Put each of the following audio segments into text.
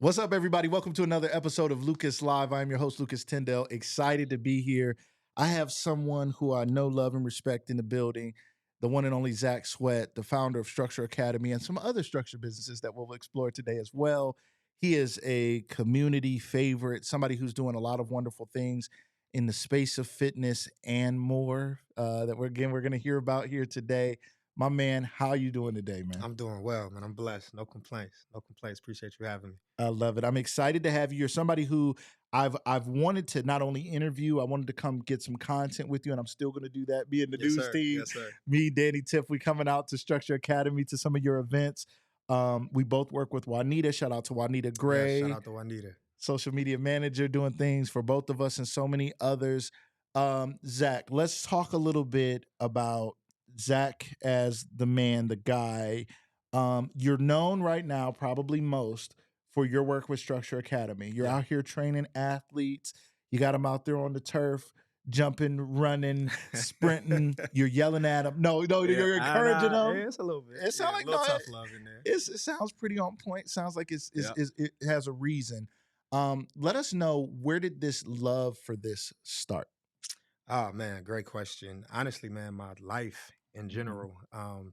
What's up, everybody? Welcome to another episode of Lucas Live. I'm your host, Lucas Tyndale. Excited to be here. I have someone who I know, love, and respect in the building, the one and only Zach Sweat, the founder of Structure Academy and some other structure businesses that we'll explore today as well. He is a community favorite, somebody who's doing a lot of wonderful things in the space of fitness and more that we're going to hear about here today. My man, how you doing today, man? I'm doing well, man. I'm blessed. No complaints. No complaints. Appreciate you having me. I love it. I'm excited to have you. You're somebody who I've wanted to not only interview, I wanted to come get some content with you, and I'm still going to do that. Me and the news team, Yes, sir. me, Danny, Tiff, we coming out to Structure Academy to some of your events. We both work with Juanita. Shout out to Juanita Gray. Yeah, shout out to Juanita. Social media manager, doing things for both of us and so many others. Zach, let's talk a little bit about Zach as the man, the guy. You're known right now, probably most, for your work with Structure Academy. You're out here training athletes. You got them out there on the turf, jumping, running, sprinting. You're yelling at them. No, you're encouraging them. It's a little bit. It sounds like tough love in there. It sounds pretty on point. Sounds like it has a reason. Let us know, where did this love for this start? Oh man, great question. Honestly, man, my life in general,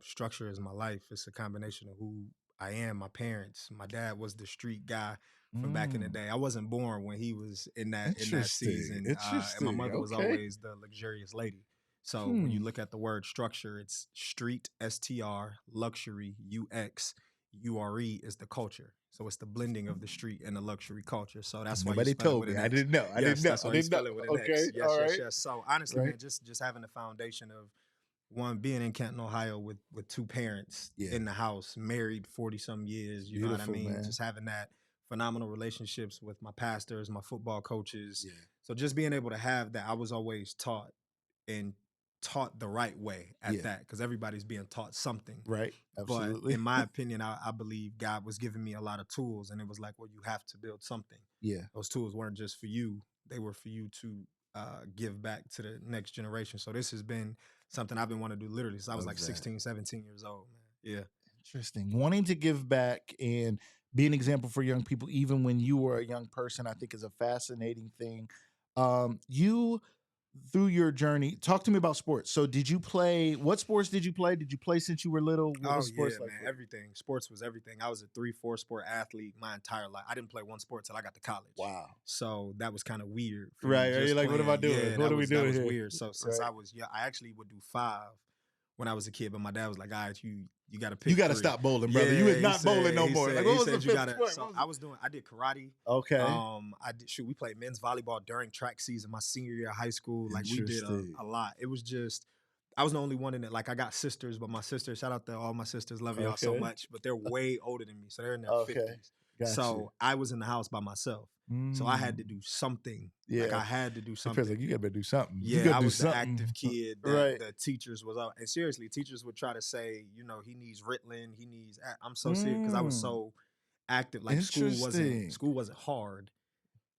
structure is my life. It's a combination of who I am, my parents. My dad was the street guy from back in the day. I wasn't born when he was in that season. And my mother was always the luxurious lady. So when you look at the word structure, it's street, STR, luxury, UX, URE is the culture. So it's the blending of the street and the luxury culture. So that's why nobody told me. I didn't know. I didn't know. Okay. Yes. So honestly, man, just having the foundation of one, being in Canton, Ohio with two parents in the house, married 40-some years, you know what I mean? Man. Just having that phenomenal relationships with my pastors, my football coaches. Yeah. So just being able to have that, I was always taught the right way at that, because everybody's being taught something. Right. Absolutely. But in my opinion, I believe God was giving me a lot of tools, and it was like, well, you have to build something. Yeah. Those tools weren't just for you. They were for you to give back to the next generation. So this has been something I've been wanting to do literally since I was like 16, 17 years old, man. Yeah. Interesting. Wanting to give back and be an example for young people, even when you were a young person, I think is a fascinating thing. You, through your journey, talk to me about sports. So what sports did you play? Did you play since you were little? What was sports like? Man, everything. Sports was everything. I was a 3-4 sport athlete my entire life. I didn't play one sport till I got to college. Wow. So that was kind of weird. Right. You're like, what am I doing? What are we doing here? That was weird. So since I was young, I actually would do 5 when I was a kid, but my dad was like, all right, you got to pick. You got to stop bowling, brother. You is not bowling no more. Like, what was the fifth sport? So I did karate. Okay. We played men's volleyball during track season my senior year of high school. Like, we did a lot. It was just, I was the only one in it. Like, I got sisters, but my sisters, shout out to all my sisters, love y'all so much, but they're way older than me. So they're in their 50s. Gotcha. So I was in the house by myself. So I had to do something. Yeah. Like, I had to do something. It feels like you gotta do something. Yeah, I was the active kid that the teachers was out. And seriously, teachers would try to say, he needs Ritalin, I'm so serious, because I was so active. Like, school wasn't hard.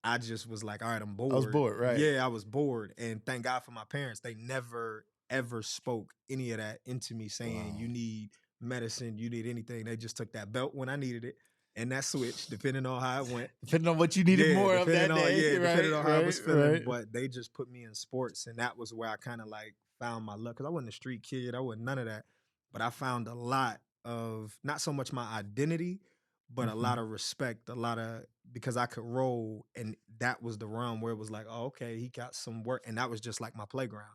I just was like, all right, I'm bored. I was bored, right? Yeah, I was bored. And thank God for my parents. They never, ever spoke any of that into me, saying you need medicine, you need anything. They just took that belt when I needed it. And that switch, depending on how it went. Depending on what you needed more of that day. Depending on how I was feeling. But they just put me in sports, and that was where I kind of like found my luck. Because I wasn't a street kid. I wasn't none of that. But I found a lot of, not so much my identity, but a lot of respect, because I could roll. And that was the realm where it was like, oh, okay, he got some work. And that was just like my playground.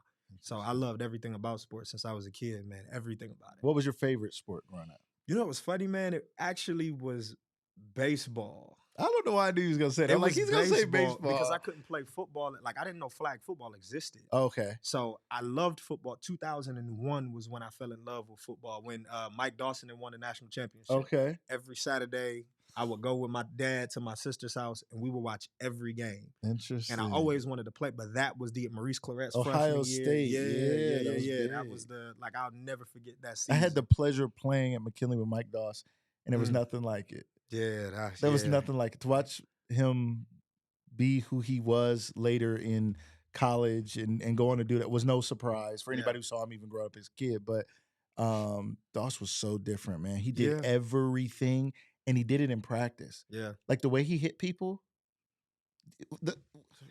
So I loved everything about sports since I was a kid, man. Everything about it. What was your favorite sport growing up? You know what was funny, man? It actually was baseball. I don't know why I knew he was going to say that. I'm like, he's going to say baseball. Because I couldn't play football. Like, I didn't know flag football existed. Okay. So I loved football. 2001 was when I fell in love with football, when Mike Dawson won the national championship. Okay. Every Saturday, I would go with my dad to my sister's house, and we would watch every game. Interesting. And I always wanted to play, but that was the Maurice Claret's Ohio freshman year. State. Yeah. That was I'll never forget that season. I had the pleasure of playing at McKinley with Mike Doss, and there was nothing like it. Yeah. There was nothing like it. To watch him be who he was later in college and go on to do that was no surprise for anybody who saw him even grow up as a kid. But Doss was so different, man. He did everything and he did it in practice. Yeah. Like the way he hit people.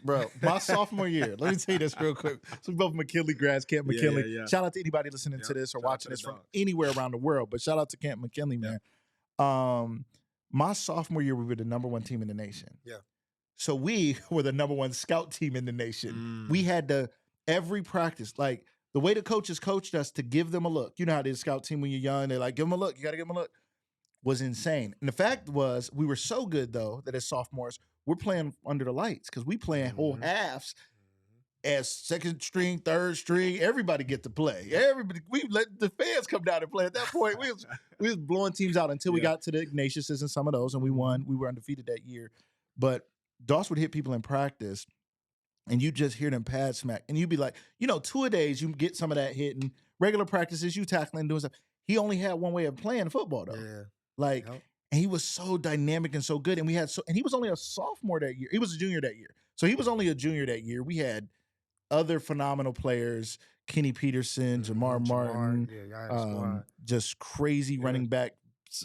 Bro, my sophomore year, let me tell you this real quick. So we both McKinley grads, Camp McKinley. Yeah. Shout out to anybody listening to this or watching this from anywhere around the world, but shout out to Camp McKinley, man. My sophomore year, we were the number 1 team in the nation. Yeah. So we were the number 1 scout team in the nation. We had every practice, like the way the coaches coached us to give them a look. You know how it is, scout team when you're young, they're like, give them a look, you got to give them a look. Was insane. And the fact was, we were so good though that as sophomores, we're playing under the lights because we playing whole halves as second string, third string. Everybody get to play. Everybody, we let the fans come down and play. At that point, we was blowing teams out until we got to the Ignatiuses and some of those, and we won. We were undefeated that year. But Doss would hit people in practice, and you just hear them pad smack, and you'd be like, 2-a-days, you get some of that hitting. Regular practices, you tackling, doing stuff. He only had one way of playing football though. Yeah. Like, and he was so dynamic and so good. And and he was only a sophomore that year. He was a junior that year. So he was only a junior that year. We had other phenomenal players, Kenny Peterson, Jamar Martin, just crazy running back.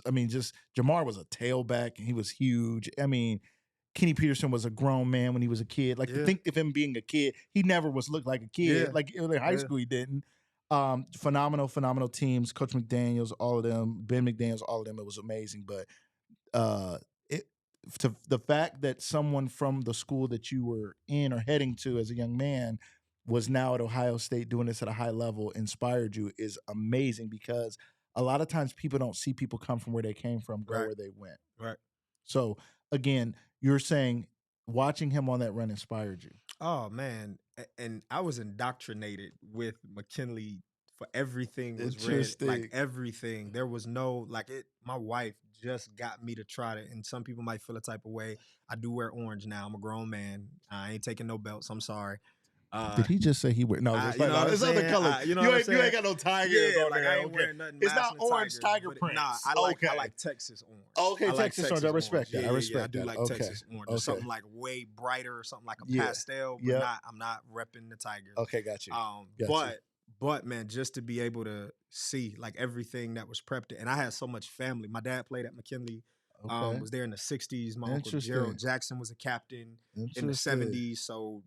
I mean, just Jamar was a tailback and he was huge. I mean, Kenny Peterson was a grown man when he was a kid. Like, to think of him being a kid, he never looked like a kid. Yeah. Like in high school, he didn't. Phenomenal teams. Coach McDaniels, all of them. Ben McDaniels, all of them. It was amazing. But the fact that someone from the school that you were in or heading to as a young man was now at Ohio State doing this at a high level inspired you is amazing, because a lot of times people don't see people come from where they came from, go where they went. Right. So again, you're saying watching him on that run inspired you. Oh man. And I was indoctrinated with McKinley for everything was read, like everything. There was no, like it, my wife just got me to try it. And some people might feel a type of way. I do wear orange now. I'm a grown man. I ain't taking no belts. I'm sorry. Did he just say he wear? No, it's other colors. You ain't got no tiger. Yeah, like I ain't wearing nothing. It's not orange tiger print. Nah, I like Texas orange. Okay, Texas orange. I respect that. I respect that. I do like Texas orange. Or something like way brighter, or something like a pastel. But I'm not repping the Tigers. Okay, got you. But man, just to be able to see like everything that was prepped, and I had so much family. My dad played at McKinley. Was there in the 60s. My uncle Gerald Jackson was a captain in the 70s. So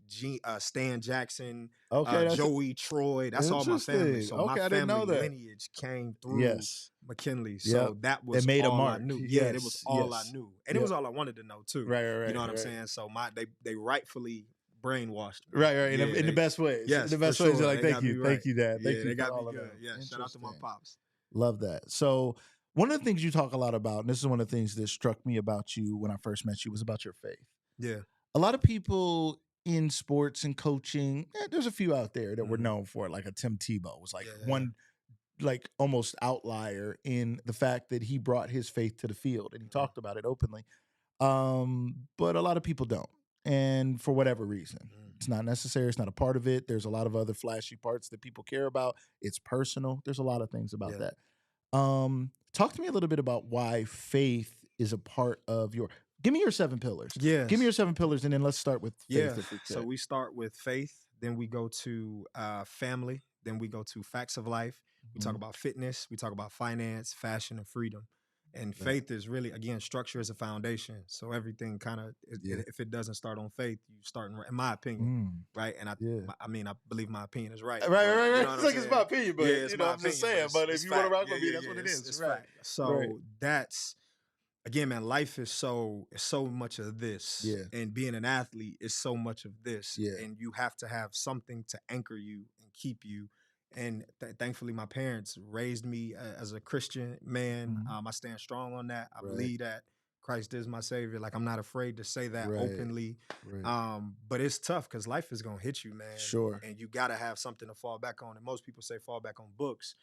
Stan Jackson, Joey Troy, that's all my family. So my family lineage came through McKinley. So that was all I knew. Yeah, it was all I knew. And it was all I wanted to know too. Right. You know what I'm saying? So they rightfully brainwashed me. Right. In the best ways. Yes, in the best ways. They're like, thank you, Dad. Thank you. They got me good. Yeah, shout out to my pops. Love that. So one of the things you talk a lot about, and this is one of the things that struck me about you when I first met you, was about your faith. Yeah. A lot of people in sports and coaching, there's a few out there that were known for it, like a Tim Tebow was like one like almost outlier in the fact that he brought his faith to the field and he talked about it openly. But a lot of people don't. And for whatever reason, it's not necessary. It's not a part of it. There's a lot of other flashy parts that people care about. It's personal. There's a lot of things about that. Talk to me a little bit about why faith is a part of your. Give me your 7 pillars. Yeah. Give me your 7 pillars, and then let's start with faith. Yeah. So we start with faith, then we go to family, then we go to facts of life. We talk about fitness. We talk about finance, fashion, and freedom. And faith is really, again, structure is a foundation. So everything kind of, if it doesn't start on faith, you start, in my opinion, right? And I mean, I believe my opinion is right. Right. You know it's like it's my opinion, but I'm just saying. But if you want to rock with me, that's what it is. It's right. So that's, again, man, life is so much of this. Yeah. And being an athlete is so much of this. Yeah. And you have to have something to anchor you and keep you. And thankfully, my parents raised me as a Christian man. I stand strong on that. I believe that Christ is my savior. Like, I'm not afraid to say that openly. But it's tough because life is going to hit you, man. Sure. And you got to have something to fall back on. And most people say fall back on books.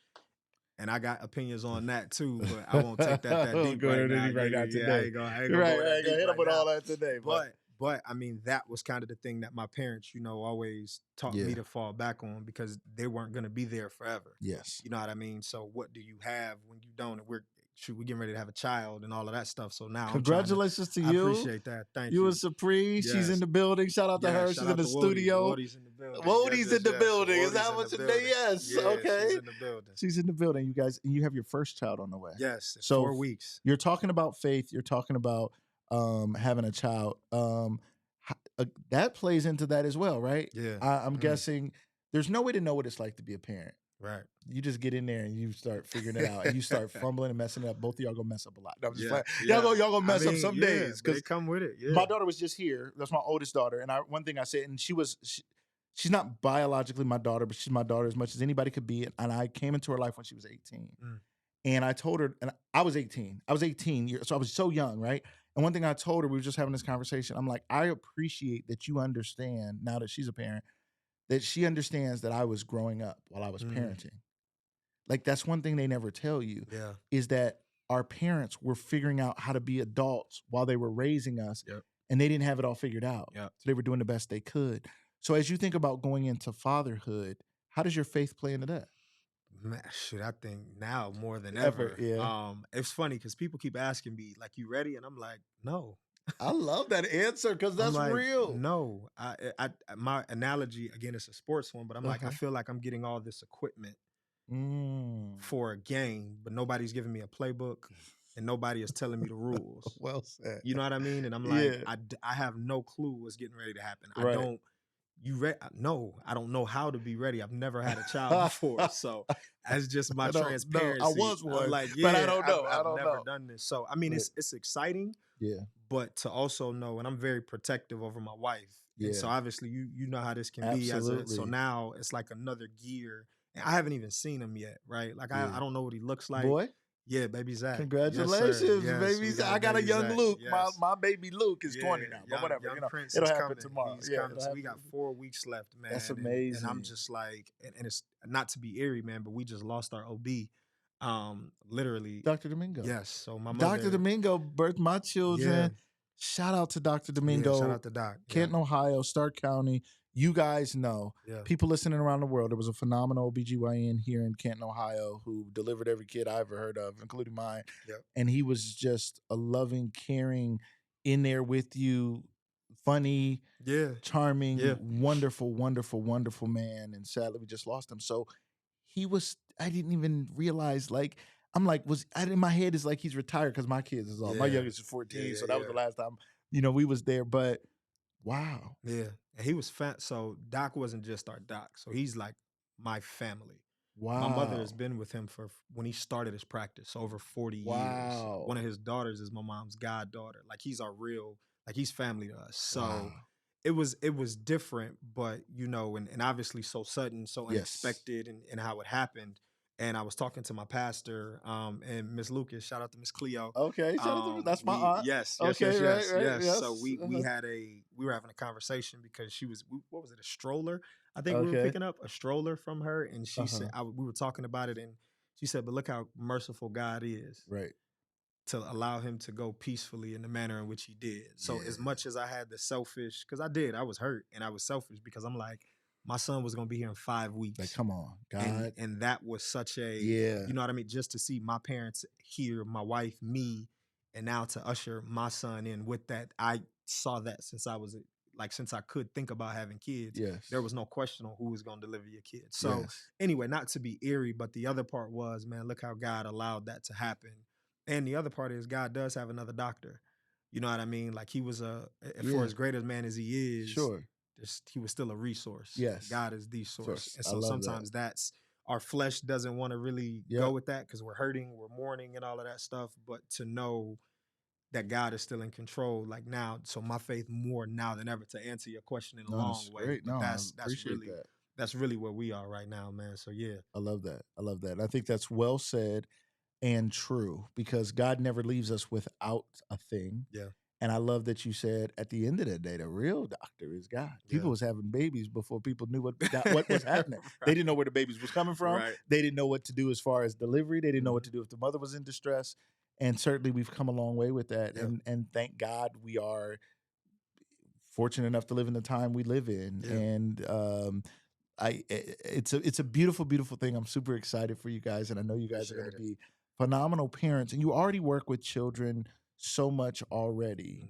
And I got opinions on that too, but I won't take that deep right now. Today. I ain't gonna hit up with all that today. But I mean, that was kind of the thing that my parents, always taught me to fall back on, because they weren't going to be there forever. Yes. You know what I mean? So what do you have when you don't? And we're shoot, we getting ready to have a child and all of that stuff. So now congratulations to I you. appreciate that. Thank you. You and Supreme. Yes. She's in the building. Shout out to her. Shout she's in the studio. Woody's in the building. Woody's in the building. Is that what your name? Yes. Yeah, okay. She's in the building. She's in the building. You guys, you have your first child on the way. Yes. So 4 weeks. You're talking about faith. You're talking about having a child. That plays into that as well, right? Yeah. I'm guessing there's no way to know what it's like to be a parent. Right. You just get in there and you start figuring it out, and you start fumbling and messing it up. Both of y'all gonna mess up a lot. I'm just y'all gonna mess up some days because they come with it. Yeah. My daughter was just here. That's my oldest daughter, and one thing I said, and she's not biologically my daughter, but she's my daughter as much as anybody could be. And I came into her life when she was 18, and I told her, and I was 18. I was 18 so I was so young, right? And one thing I told her, we were just having this conversation. I'm like, I appreciate that you understand now that she's a parent, that she understands that I was growing up while I was parenting. Like, that's one thing they never tell you, is that our parents were figuring out how to be adults while they were raising us, and they didn't have it all figured out. So they were doing the best they could. So as you think about going into fatherhood, how does your faith play into that? Man, shoot, I think now more than ever. It's funny because people keep asking me, like, you ready? And I'm like, no. I love that answer because that's real. No, my analogy, again, it's a sports one, but I'm like, I feel like I'm getting all this equipment for a game, but nobody's giving me a playbook and nobody is telling me the rules. Well said. You know what I mean? And I'm like, I have no clue what's getting ready to happen. I don't. No, I don't know how to be ready. I've never had a child before, so that's just my transparency. I was one, I'm like, but I don't know. I've never done this, so I mean, it's exciting. But to also know, and I'm very protective over my wife. And so obviously, you know how this can be. So now it's like another gear. And I haven't even seen him yet, right? Like I don't know what he looks like. Boy. Yeah, baby Zach. Congratulations, baby Zach. I got a young Zach. Luke. Yes. My baby Luke is 20 now, but whatever. Young Prince it'll happen coming. tomorrow. He's coming. So we got 4 weeks left, man. That's amazing. And I'm just like, and it's not to be eerie, man, but we just lost our OB. Literally. Dr. Domingo. Yes. So my mother. Dr. Domingo birthed my children. Yeah. Shout out to Dr. Domingo. Shout out to Doc. Canton, Ohio, Stark County. You guys know, people listening around the world, there was a phenomenal OBGYN here in Canton, Ohio, who delivered every kid I ever heard of, including mine. And he was just a loving, caring, in there with you, funny, charming, wonderful, wonderful, wonderful man. And sadly, we just lost him. So I didn't even realize, like, I'm like, in my head is like he's retired because my kids is all. My youngest is 14, so that was the last time, we was there. But wow. Yeah. And he was fat. So Doc wasn't just our doc. So he's like my family. Wow. My mother has been with him for when he started his practice, over 40 years. One of his daughters is my mom's goddaughter. Like he's he's family to us. So it was different, but and obviously so sudden, so unexpected and how it happened. And I was talking to my pastor and Miss Lucas. Shout out to Miss Cleo. Okay, shout out to that's my aunt. Yes. Right. So we were having a conversation because she was, what was it, a stroller? I think we were picking up a stroller from her, and she said we were talking about it, and she said, "But look how merciful God is, right, to allow him to go peacefully in the manner in which he did." So as much as I had the selfish, because I was hurt and I was selfish because I'm like, my son was going to be here in 5 weeks. Like, come on, God. And that was such a, you know what I mean? Just to see my parents here, my wife, me, and now to usher my son in with that. I saw that since I could think about having kids. There was no question on who was going to deliver your kids. So anyway, not to be eerie, but the other part was, man, look how God allowed that to happen. And the other part is God does have another doctor. You know what I mean? Like he was for as great a man as he is. Sure. He was still a resource. Yes. God is the source. And so sometimes that's, our flesh doesn't want to really go with that because we're hurting, we're mourning and all of that stuff. But to know that God is still in control, like now, so my faith more now than ever, to answer your question in a long way. Great. No, that's really where we are right now, man. So yeah. I love that. I think that's well said and true, because God never leaves us without a thing. Yeah. And I love that you said at the end of the day, the real doctor is God. People was having babies before people knew what was happening. They didn't know where the babies was coming from. They didn't know what to do as far as delivery. They didn't know what to do if the mother was in distress. And certainly we've come a long way with that. And thank God we are fortunate enough to live in the time we live in. And it's a beautiful, beautiful thing. I'm super excited for you guys. And I know you guys are going to be phenomenal parents, and you already work with children so much already.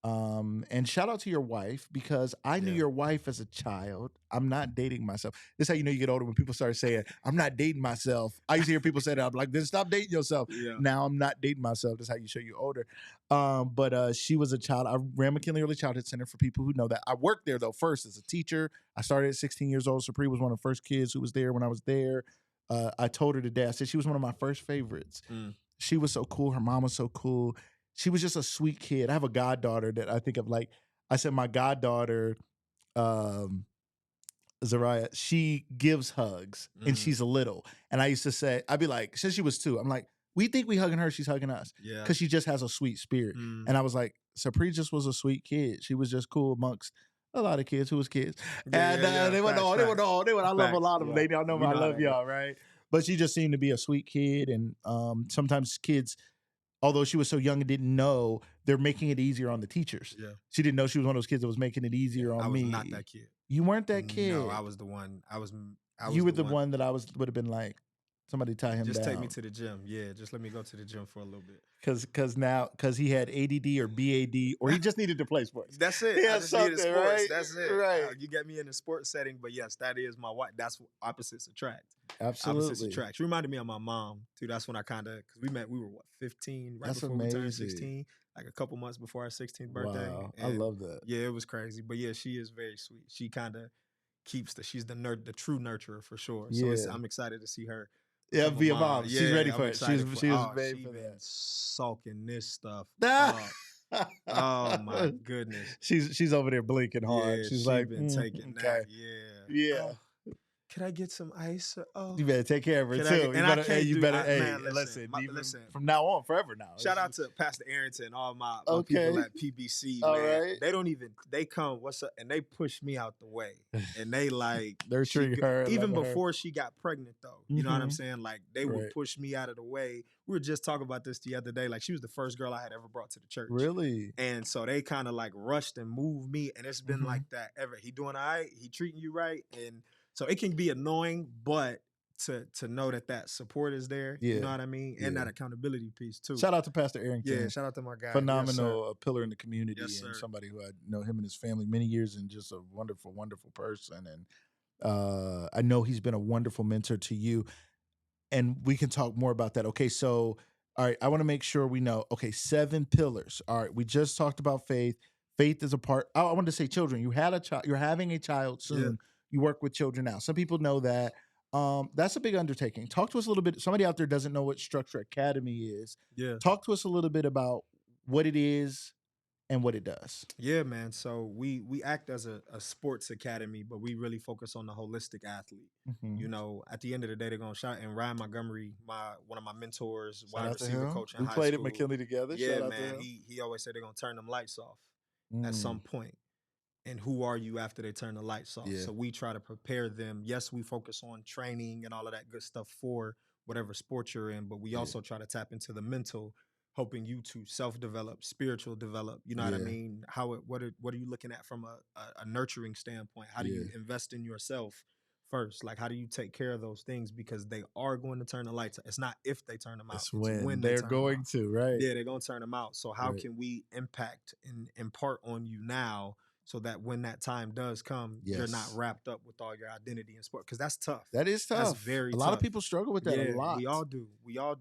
And shout out to your wife, because I knew your wife as a child. I'm not dating myself. This is how you know you get older, when people start saying, I'm not dating myself. I used to hear people say that. I'm like, then stop dating yourself. Now I'm not dating myself. That's how you show you're older. But she was a child. I ran McKinley Early Childhood Center, for people who know that. I worked there, though, first as a teacher. I started at 16 years old. Supreme was one of the first kids who was there when I was there. I told her today, I said she was one of my first favorites. She was so cool. Her mom was so cool. She was just a sweet kid. I have a goddaughter that I think of, like, I said, my goddaughter, Zariah, she gives hugs, and she's a little. And I used to say, I'd be like, since she was 2, I'm like, we think we hugging her, she's hugging us. Because she just has a sweet spirit. And I was like, Sapri just was a sweet kid. She was just cool amongst a lot of kids who was kids. And they went on. I love a lot of them. They don't know me. I love y'all, right? But she just seemed to be a sweet kid. And sometimes kids, although she was so young and didn't know, they're making it easier on the teachers. She didn't know she was one of those kids that was making it easier on me. I was not that kid. You weren't that kid. No, I was the one. You were the one that would have been like, somebody tie him just down. Take me to the gym. Yeah, just let me go to the gym for a little bit. Because he had ADD or BAD, or he just needed to play sports. That's it. He I just needed sports. Right? That's it. Right. You get me in a sports setting, but yes, that is my wife. That's what opposites attract. Absolutely. Opposites attract. She reminded me of my mom too. That's when I because we were what, 15, right? That's before amazing. we turned 16, like a couple months before our 16th birthday. Wow, I love that. Yeah, it was crazy. But yeah, she is very sweet. She kind of she's the true nurturer for sure. So I'm excited to see her. Yeah, be a mom. She's ready for it. She was made for that. Sulking this stuff. Oh my goodness. She's over there blinking hard. Yeah, she's like, been taking that. Yeah. Oh, can I get some ice? Oh, you better take care of her too. Listen, from now on, forever now. Shout out to Pastor Arrington, all my people at PBC. Man, they don't even. They come. What's up? And they push me out the way. And they like nurturing her. Even before she got pregnant, though. You know what I'm saying? Like they would push me out of the way. We were just talking about this the other day. Like she was the first girl I had ever brought to the church. Really? And so they kind of like rushed and moved me. And it's been like that ever. He doing all right. He treating you right. And so it can be annoying, but to know that support is there, you know what I mean? And that accountability piece too. Shout out to Pastor Arrington. Yeah, shout out to my guy. Phenomenal pillar in the community, and somebody who I know him and his family many years, and just a wonderful, wonderful person. And I know he's been a wonderful mentor to you. And we can talk more about that. Okay, so all right, I want to make sure we know. Okay, 7 pillars. All right, we just talked about faith. Faith is a part. I wanted to say children. You had a child. You're having a child soon. Yeah. You work with children now. Some people know that. That's a big undertaking. Talk to us a little bit. Somebody out there doesn't know what Structure Academy is. Yeah. Talk to us a little bit about what it is and what it does. Yeah, man. So we act as a sports academy, but we really focus on the holistic athlete. You know, at the end of the day, they're gonna shout. And Ryan Montgomery, one of my mentors, wide receiver coach in high school. We played at McKinley together. Yeah, man. He always said they're gonna turn them lights off at some point. And who are you after they turn the lights off? So we try to prepare them. Yes, we focus on training and all of that good stuff for whatever sport you're in, but we also try to tap into the mental, helping you to self-develop, spiritual develop. You know what I mean? What are you looking at from a nurturing standpoint? How do you invest in yourself first? Like, how do you take care of those things? Because they are going to turn the lights out. It's not if they turn them out. It's when they're going to, right? Yeah, they're going to turn them out. So how can we impact and impart on you now, so that when that time does come, you're not wrapped up with all your identity and sport? Because that's tough. That is tough. That's very tough. A lot of people struggle with that a lot. We all do.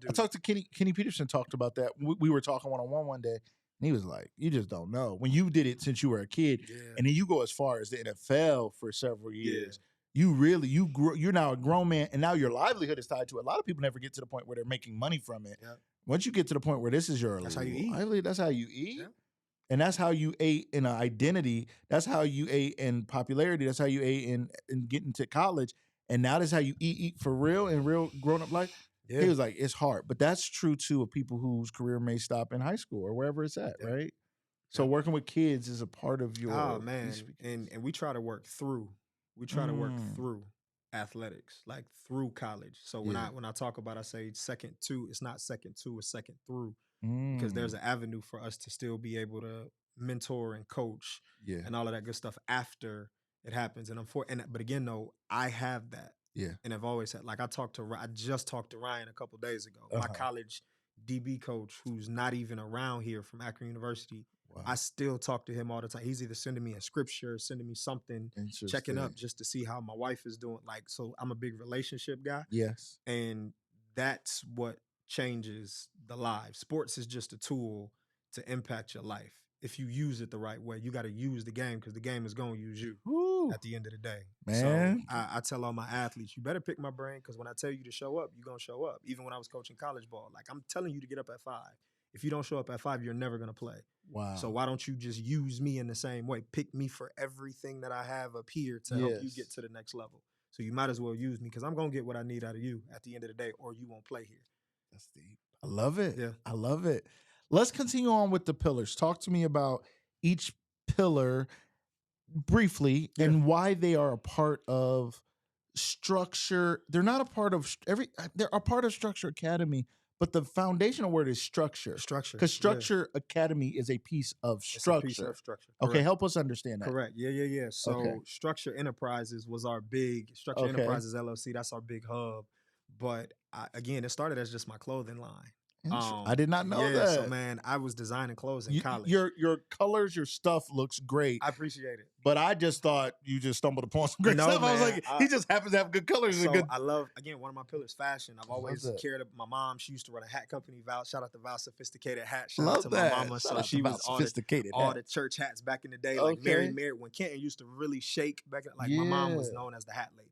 I talked to Kenny Peterson, talked about that. We were talking one-on-one one day, and he was like, you just don't know. When you did it since you were a kid, and then you go as far as the NFL for several years, you're now a grown man, and now your livelihood is tied to it. A lot of people never get to the point where they're making money from it. Once you get to the point where this is your that's how you eat. livelihood, that's how you eat. And that's how you ate in an identity. That's how you ate in popularity. That's how you ate in getting to college. And now that's how you eat for real in real grown-up life. He was like, it's hard. But that's true, too, of people whose career may stop in high school or wherever it's at, right? So working with kids is a part of your... Oh, man. And we try to work through. We try to work through athletics, like through college. So when I talk about, I say second to, it's not second to, it's second through. Because there's an avenue for us to still be able to mentor and coach and all of that good stuff after it happens. And but again, though, I have that. Yeah. And I've always had, like, I just talked to Ryan a couple days ago. My college DB coach, who's not even around here from Akron University. Wow. I still talk to him all the time. He's either sending me a scripture, sending me something, checking up just to see how my wife is doing. Like, so I'm a big relationship guy. Yes. And that's what changes the lives. Sports is just a tool to impact your life. If you use it the right way, you got to use the game because the game is going to use you. Woo. At the end of the day. Man. So I tell all my athletes, you better pick my brain because when I tell you to show up, you're going to show up. Even when I was coaching college ball, like I'm telling you to get up at 5. If you don't show up at 5, you're never going to play. Wow. So why don't you just use me in the same way? Pick me for everything that I have up here to help you get to the next level. So you might as well use me because I'm going to get what I need out of you at the end of the day or you won't play here. That's deep. I love it. Yeah. I love it. Let's continue on with the pillars. Talk to me about each pillar briefly and why they are a part of structure. They're not a part of they're a part of Structure Academy, but the foundational word is structure. Structure. Because Structure Academy is a piece of structure. It's a piece of structure. Okay, help us understand that. Correct. Yeah. So Structure Enterprises was our big, Structure Enterprises LLC, that's our big hub. But again, it started as just my clothing line. I did not know that. So man, I was designing clothes in college. Your colors, your stuff looks great. I appreciate it. But I just thought you just stumbled upon some great stuff. Man, I was like, he just happens to have good colors. So good... I love, again, one of my pillars, fashion. I've always cared about my mom. She used to run a hat company, Val. Shout out to Val Sophisticated Hat. Shout out to my mama. So she was all the church hats back in the day. Like Mary, when Canton used to really shake back. Like my mom was known as the hat lady.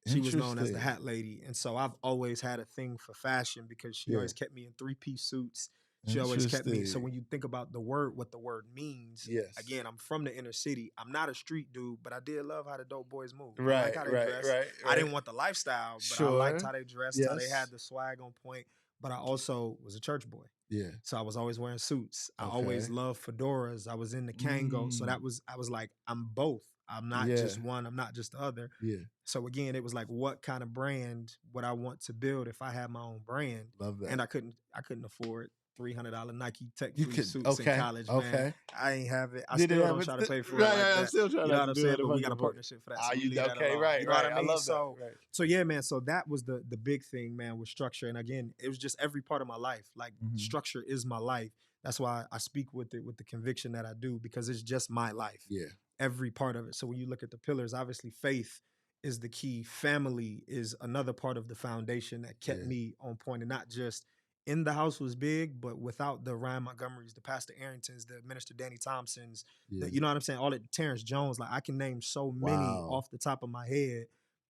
She was known as the hat lady. And so I've always had a thing for fashion because she always kept me in 3-piece suits. She always kept me. So when you think about the word, what the word means, again, I'm from the inner city. I'm not a street dude, but I did love how the dope boys move. Right, I like how they dress. I didn't want the lifestyle, but I liked how they dressed, how they had the swag on point. But I also was a church boy. Yeah. So I was always wearing suits. I always loved fedoras. I was in the Kango. So I was like, I'm both. I'm not just one. I'm not just the other. Yeah. So again, it was like, what kind of brand would I want to build if I had my own brand? Love that. And I couldn't afford $300 Nike Tech Free suits in college, man. I ain't have it. I still don't try to pay for it. I'm still trying to do it. You know what I'm saying? But we got a partnership for that. So right. You know what I mean? I love that. So yeah, man. So that was the big thing, man, with structure. And again, it was just every part of my life. Like structure is my life. That's why I speak with it with the conviction that I do, because it's just my life. Yeah. Every part of it. So when you look at the pillars, obviously faith is the key. Family is another part of the foundation that kept me on point. And not just in the house was big, but without the Ryan Montgomerys, the Pastor Arringtons, the Minister Danny Thompsons, you know what I'm saying? All the Terrence Jones, like I can name so many off the top of my head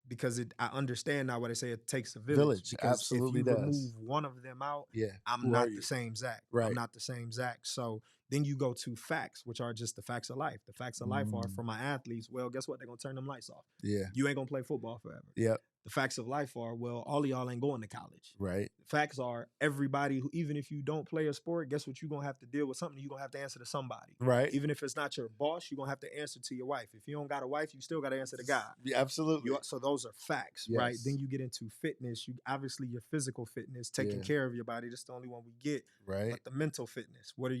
because I understand now what they say, it takes a village. Because absolutely if you remove one of them out, I'm not the same Zach. Right. I'm not the same Zach. So then you go to facts, which are just the facts of life. The facts of life are for my athletes. Well, guess what? They're going to turn them lights off. Yeah. You ain't going to play football forever. Yep. The facts of life are, well, all of y'all ain't going to college. Right. The facts are everybody who, even if you don't play a sport, guess what? You're going to have to deal with something. You're going to have to answer to somebody. Right. Even if it's not your boss, you're going to have to answer to your wife. If you don't got a wife, you still got to answer to God. Yeah, absolutely. So those are facts, right? Then you get into fitness. Obviously your physical fitness, taking care of your body. That's the only one we get. Right. But the mental fitness, what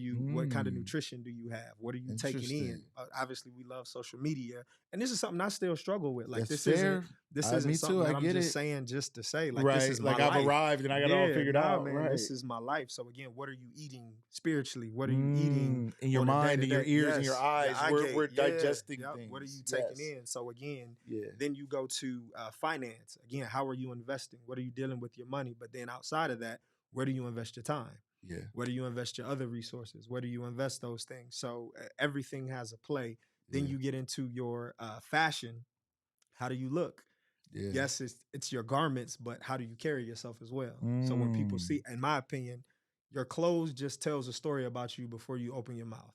kind of nutrition do you have? What are you taking in? Obviously we love social media. And this is something I still struggle with. Like this isn't something that I'm just saying just to say. Like this is my life. I've arrived and I got it all figured out. Man, right. This is my life. So again, what are you eating spiritually? What are you eating in your mind, in your ears, in your eyes? We're digesting things. What are you taking in? So again, then you go to finance. Again, how are you investing? What are you dealing with your money? But then outside of that, where do you invest your time? Yeah. Where do you invest your other resources? Where do you invest those things? So everything has a play. Then you get into your fashion. How do you look? Yeah. Yes, it's your garments, but how do you carry yourself as well? So when people see, in my opinion, your clothes just tells a story about you before you open your mouth.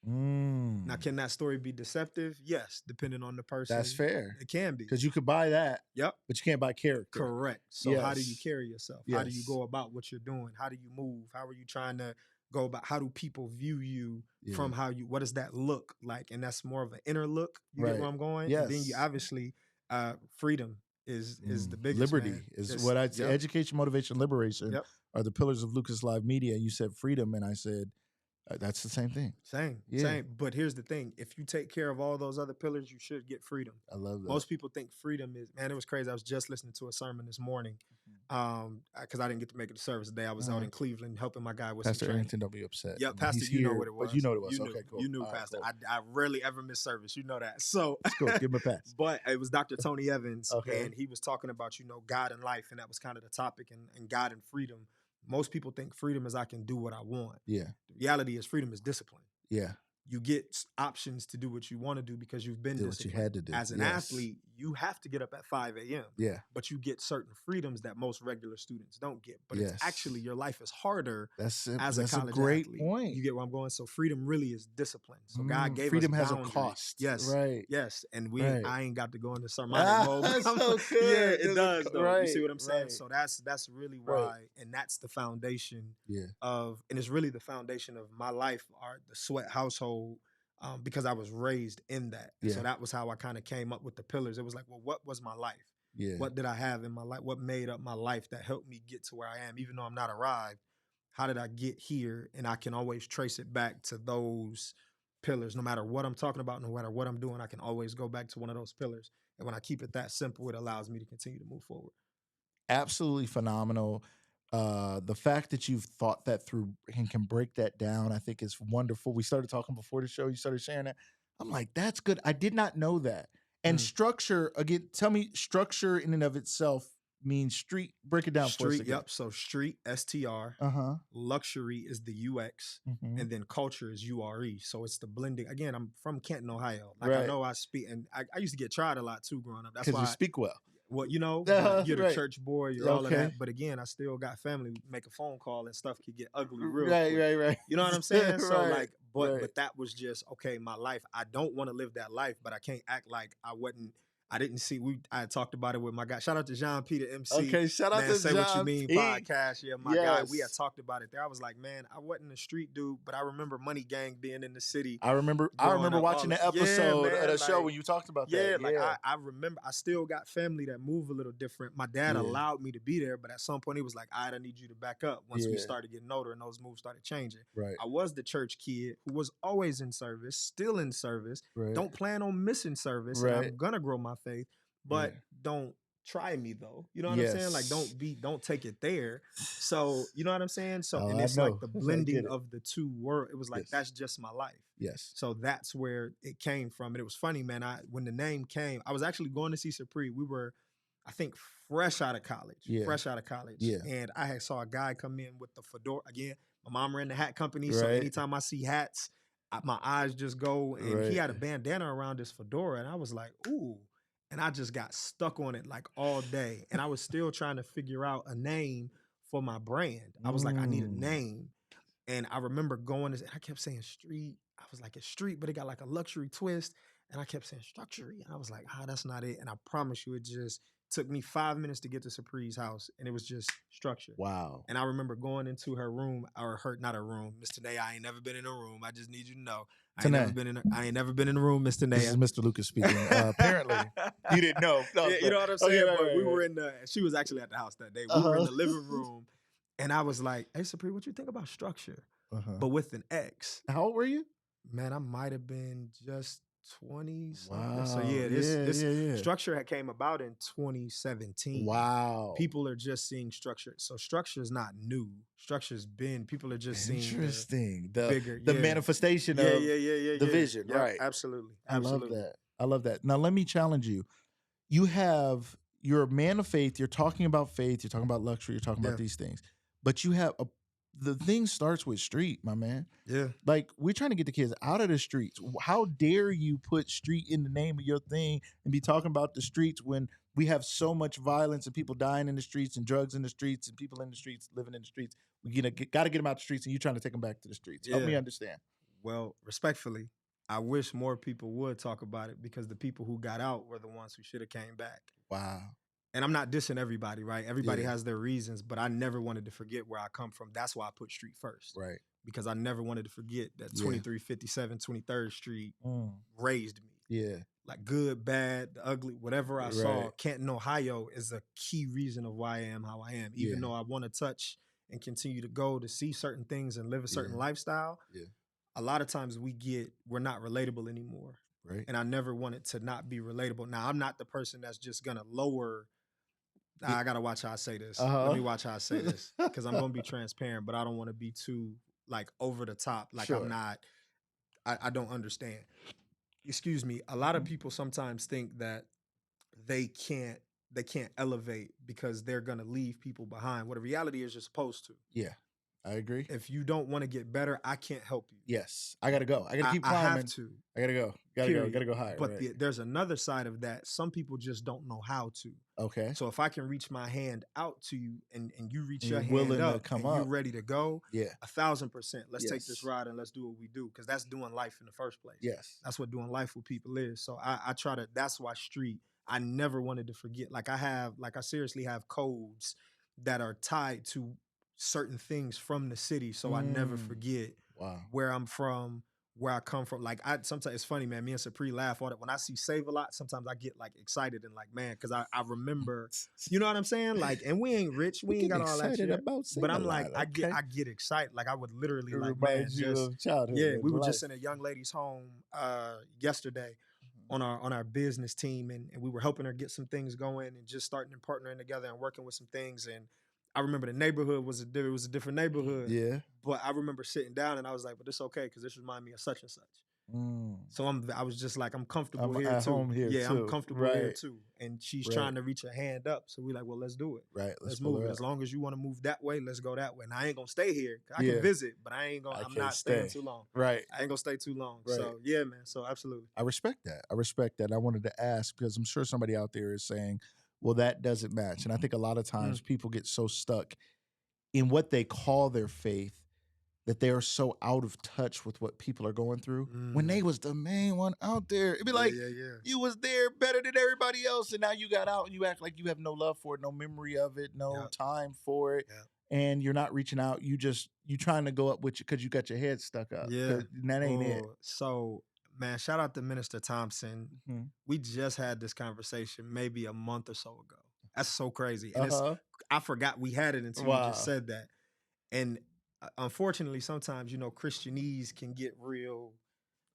Now, can that story be deceptive? Yes, depending on the person. That's fair. It can be. Because you could buy that. Yep. But you can't buy character. Correct. So how do you carry yourself? How do you go about what you're doing? How do you move? How are you trying to go about? How do people view you from what does that look like? And that's more of an inner look. You get where I'm going? Yes. And then you obviously, freedom is the biggest. Liberty is what I'd say. Education, motivation, liberation are the pillars of Lucas Live Media. You said freedom, and I said, That's the same thing. Same. But here's the thing. If you take care of all those other pillars, you should get freedom. I love that. Most people think freedom is, man, it was crazy. I was just listening to a sermon this morning because I didn't get to make it to service today. I was out in Cleveland helping my guy with Pastor some training. Arrington, don't be upset. Yeah, Pastor, you know what it was. But you know what it was. Okay, cool. You knew, Pastor. Cool. I rarely ever miss service. You know that. So it's cool. Give him a pass. But it was Dr. Tony Evans, and he was talking about, God and life, and that was kind of the topic, and God and freedom. Most people think freedom is I can do what I want. Yeah. The reality is freedom is discipline. Yeah. You get options to do what you want to do because you've been disciplined. What you had to do. As an athlete, you have to get up at 5 a.m. Yeah. But you get certain freedoms that most regular students don't get. But it's actually, your life is harder as a college athlete. That's a great point. You get where I'm going? So freedom really is discipline. So God gave freedom us has a cost. Yes. Right. Yes. And I ain't got to go into sermonic mode. That's so good. Yeah, it does though. Right. You see what I'm saying? So that's really why, and that's the foundation of, and it's really the foundation of my life, the Sweat household. Because I was raised in that. Yeah. So that was how I kind of came up with the pillars. It was like, well, what was my life? Yeah. What did I have in my life? What made up my life that helped me get to where I am? Even though I'm not arrived, how did I get here? And I can always trace it back to those pillars. No matter what I'm talking about, no matter what I'm doing, I can always go back to one of those pillars. And when I keep it that simple, it allows me to continue to move forward. Absolutely phenomenal. The fact that you've thought that through and can break that down, I think is wonderful. We started talking before the show. You started sharing that. I'm like, that's good. I did not know that. And structure, again, tell me, structure in and of itself means street. Break it down for us again. Yep. So street, STR. Luxury is the UX. And then culture is URE. So it's the blending. Again, I'm from Canton, Ohio. Like I know I speak, and I used to get tried a lot too growing up. That's why you speak well. Well, you're the church boy, you're all of that. But again, I still got family. Make a phone call and stuff could get ugly real quick. Right. You know what I'm saying? So but that was just, okay, my life. I don't want to live that life, but I can't act like I didn't see. I talked about it with my guy. Shout out to Jean Peter MC. Okay, shout out to Say John What You Mean P. podcast. Yeah, my guy. We had talked about it there. I was like, man, I wasn't a street dude, but I remember Money Gang being in the city. I remember watching the episode of the show when you talked about that. Yeah, I remember. I still got family that move a little different. My dad allowed me to be there, but at some point he was like, I need you to back up once we started getting older and those moves started changing. Right. I was the church kid who was always in service, still in service. Right. Don't plan on missing service. Right. And I'm gonna grow my faith. But don't try me though. You know what I'm saying? Like don't take it there. So you know what I'm saying? So and it's like the blending of the two worlds. It was like that's just my life. Yes. So that's where it came from. And it was funny, man. When the name came, I was actually going to see Supreme. We were, I think, fresh out of college. Yeah. Yeah. And I saw a guy come in with the fedora. Again, my mom ran the hat company. So anytime I see hats, my eyes just go. And he had a bandana around his fedora. And I was like, ooh. And I just got stuck on it like all day. And I was still trying to figure out a name for my brand. I was like, I need a name. And I remember going, and I kept saying street. I was like, it's street, but it got like a luxury twist. And I kept saying structure. And I was like, that's not it. And I promise you, it just took me 5 minutes to get to Supreme's house. And it was just structure. Wow. And I remember going into her room, not her room. Miss Tanea, I ain't never been in a room. I just need you to know. I ain't never been in a room, Miss Tanea. This is Mr. Lucas speaking. Apparently, you didn't know. No, you know what I'm saying? But we were she was actually at the house that day. We were in the living room. And I was like, hey, Supreme, what you think about structure? But with an X. How old were you? Man, I might have been just 20 something. Wow. So this structure had came about in 2017. Wow. People are just seeing structure. So structure is not new. Structure's been, people are just seeing the manifestation of the vision. Yeah, right. Absolutely. I love that. Now let me challenge you. You're a man of faith. You're talking about faith. You're talking about luxury. You're talking about these things. But you have the thing starts with street, my man. Yeah. Like, we're trying to get the kids out of the streets. How dare you put street in the name of your thing and be talking about the streets when we have so much violence and people dying in the streets and drugs in the streets and people in the streets living in the streets? We got to get them out the streets, and you're trying to take them back to the streets. Help me understand. Well, respectfully, I wish more people would talk about it, because the people who got out were the ones who should have came back. Wow. And I'm not dissing everybody, right? Everybody has their reasons, but I never wanted to forget where I come from. That's why I put street first. Right. Because I never wanted to forget that 2357 23rd Street raised me. Yeah. Like good, bad, the ugly, whatever I saw. Canton, Ohio is a key reason of why I am how I am. Even though I want to touch and continue to go to see certain things and live a certain lifestyle, a lot of times we're not relatable anymore. Right. And I never wanted to not be relatable. Now, I'm not the person that's just gonna lower. I gotta watch how I say this. Let me watch how I say this, because I'm gonna be transparent, but I don't want to be too like over the top. Like I'm not. I don't understand. Excuse me. A lot of people sometimes think that they can't elevate because they're gonna leave people behind. What the reality is, you're supposed to. Yeah. I agree. If you don't want to get better, I can't help you. Yes. I got to go. I got to keep climbing. I have to. I got to go. Got to go higher. But there's another side of that. Some people just don't know how to. Okay. So if I can reach my hand out to you and you reach your hand up and you're ready to go, 1,000%. Let's take this ride and let's do what we do, because that's doing life in the first place. Yes. That's what doing life with people is. So I try to, that's why street, I never wanted to forget. Like I seriously have codes that are tied to certain things from the city, so I never forget where I'm from, where I come from. Like sometimes it's funny, man. Me and Sapri laugh all that when I see Save a Lot. Sometimes I get like excited and like, man, because I remember, you know what I'm saying? Like, and we ain't rich, we ain't got all that shit. But I'm like, I get excited. Like I would literally like, man, just childhood. We were just in a young lady's home yesterday on our business team, and we were helping her get some things going and just starting and partnering together and working with some things. And I remember the neighborhood was a different neighborhood. Yeah. But I remember sitting down and I was like, but it's okay, because this reminds me of such and such. So I was just like, I'm comfortable here at too. Home here yeah, too. I'm comfortable here too. And she's trying to reach her hand up. So we like, well, let's do it. Right. Let's move it. As long as you want to move that way, let's go that way. And I ain't gonna stay here. I can visit, but I'm not staying too long. Right. I ain't gonna stay too long. Right. So yeah, man. So absolutely. I respect that. I wanted to ask, because I'm sure somebody out there is saying, well, that doesn't match. And I think a lot of times people get so stuck in what they call their faith that they are so out of touch with what people are going through. When they was the main one out there, it'd be like, you was there better than everybody else, and now you got out and you act like you have no love for it, no memory of it, no time for it, and you're not reaching out. You trying to go up with you because you got your head stuck up. Yeah, and that ain't it. So, man, shout out to Minister Thompson. We just had this conversation maybe a month or so ago. That's so crazy. And I forgot we had it until you just said that. And unfortunately, sometimes, Christianese can get real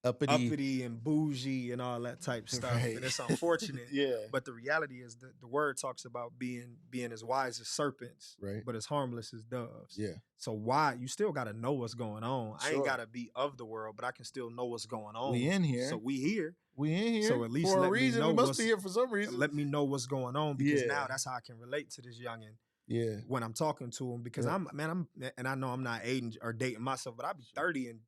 uppity and bougie and all that type stuff. Right. And it's unfortunate. But the reality is that the word talks about being as wise as serpents, but as harmless as doves. So why? You still got to know what's going on. Sure. I ain't got to be of the world, but I can still know what's going on. We in here. So we here. We in here. So at least for a reason. We must be here for some reason. Let me know what's going on, because now that's how I can relate to this youngin'. Yeah. When I'm talking to him, because and I know I'm not aging or dating myself, but I'll be 30 in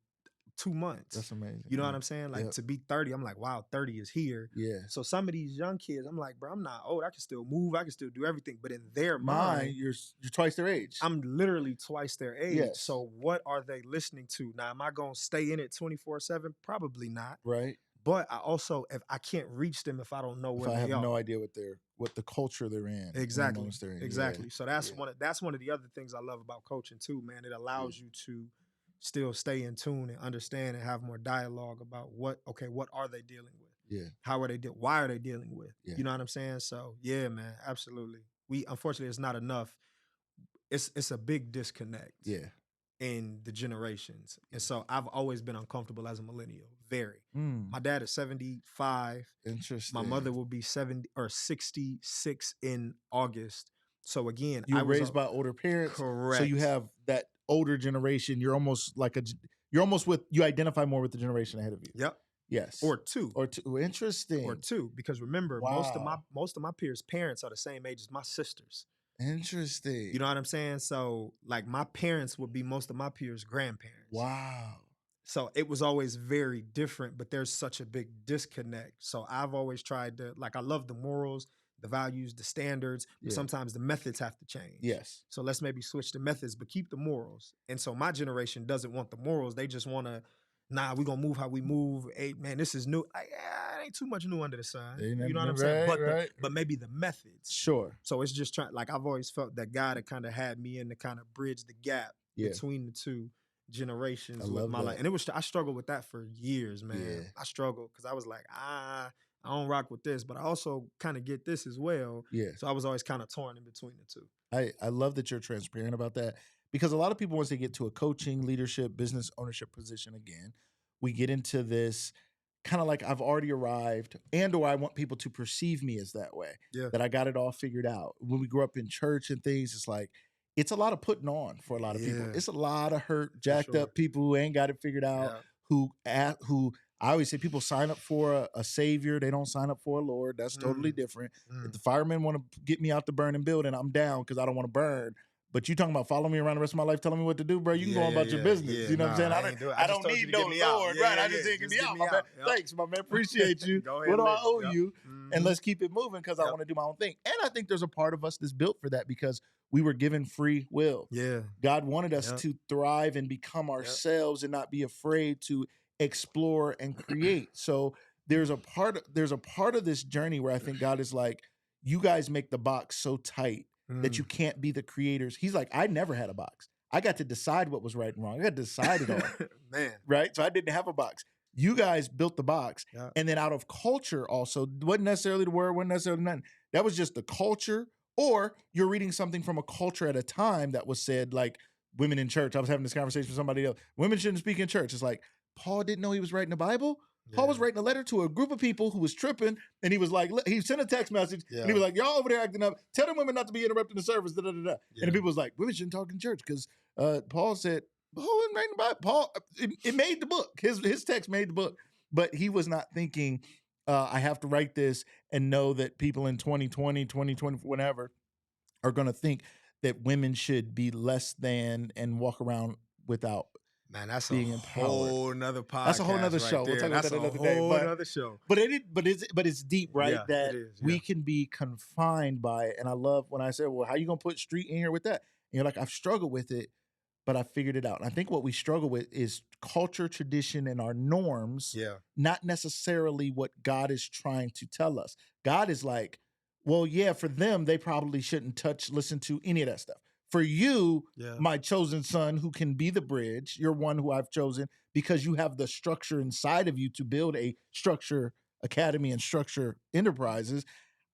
2 months. That's amazing. You know what I'm saying? Like to be 30, I'm like, wow, 30 is here. Yeah. So some of these young kids, I'm like, bro, I'm not old. I can still move. I can still do everything. But in their mind, you're twice their age. I'm literally twice their age. Yes. So what are they listening to? Now, am I going to stay in it 24/7? Probably not. Right. But I also, if I can't reach them if I don't know where they are. I have no idea what the culture they're in. Exactly. Exactly. Yeah. So that's one of the other things I love about coaching too, man. It allows you to still stay in tune and understand and have more dialogue about what are they dealing with? Yeah. How are they why are they dealing with? Yeah. You know what I'm saying? So yeah, man, absolutely. Unfortunately, it's not enough. It's a big disconnect. Yeah. In the generations. And so I've always been uncomfortable as a millennial. Very. My dad is 75. Interesting. My mother will be 66 in August. So again, you were raised by older parents. Correct. So you have that older generation. You're almost you identify more with the generation ahead of you. Yep. Yes. Or two. Interesting. Or two. Because remember, most of my peers' parents are the same age as my sisters. Interesting. You know what I'm saying? So like my parents would be most of my peers' grandparents. Wow. So it was always very different, but there's such a big disconnect. So I've always tried to, I love the morals, the values, the standards, but sometimes the methods have to change. Yes. So let's maybe switch the methods, but keep the morals. And so my generation doesn't want the morals. They just want to, we're going to move how we move. Hey, man, this is new. It ain't too much new under the sun. You know what I'm saying? But maybe the methods. Sure. So it's just I've always felt that God had kind of had me in to kind of bridge the gap between the two generations with my life. And I struggled with that for years, man. Yeah. I struggled because I was like, I don't rock with this, but I also kind of get this as well. Yeah. So I was always kind of torn in between the two. I love that you're transparent about that, Because a lot of people, once they get to a coaching, leadership, business ownership position again, we get into this kind of like I've already arrived, and or I want people to perceive me as that way, that I got it all figured out. When we grew up in church and things, it's like, it's a lot of putting on for a lot of people. It's a lot of hurt, jacked up people who ain't got it figured out, who I always say people sign up for a savior. They don't sign up for a Lord. That's totally different. If the firemen want to get me out the burning building, I'm down because I don't want to burn. But you talking about following me around the rest of my life, telling me what to do, bro? You can go on about your business. You know what I'm saying? I don't need no Lord, right? I just didn't get me out, my man. Thanks, my man. Appreciate you. What do I owe you? And let's keep it moving because I want to do my own thing. And I think there's a part of us that's built for that because we were given free will. God wanted us to thrive and become ourselves and not be afraid to explore and create. So there's a part of this journey where I think God is like, you guys make the box so tight that you can't be the creators. He's like, I never had a box. I got to decide what was right and wrong. I got to decide it all. Man. Right? So I didn't have a box. You guys built the box. And then out of culture also, wasn't necessarily the word, wasn't necessarily nothing. That was just the culture, or you're reading something from a culture at a time that was said, like women in church. I was having this conversation with somebody else. Women shouldn't speak in church. It's like, Paul didn't know he was writing the Bible. Paul was writing a letter to a group of people who was tripping, and he was like, he sent a text message, and he was like, y'all over there acting up. Tell them women not to be interrupting the service. Da, da, da, da. And the people was like, women shouldn't talk in church because Paul said, Paul wasn't writing the Bible. Paul, it made the book. His text made the book, but he was not thinking, I have to write this and know that people in 2020, whatever, are going to think that women should be less than and walk around without. Man, that's being a empowered. whole nother podcast. That's a whole nother show. We'll talk about that another day. Another show. But it's deep, right? That we can be confined by it. And I love when I say, well, how you gonna put street in here with that? And you're like, I've struggled with it, but I figured it out. And I think what we struggle with is culture, tradition, and our norms, not necessarily what God is trying to tell us. God is like, well, yeah, for them, they probably shouldn't listen to any of that stuff. For you, my chosen son, who can be the bridge, you're one who I've chosen because you have the structure inside of you to build a structure academy and structure enterprises.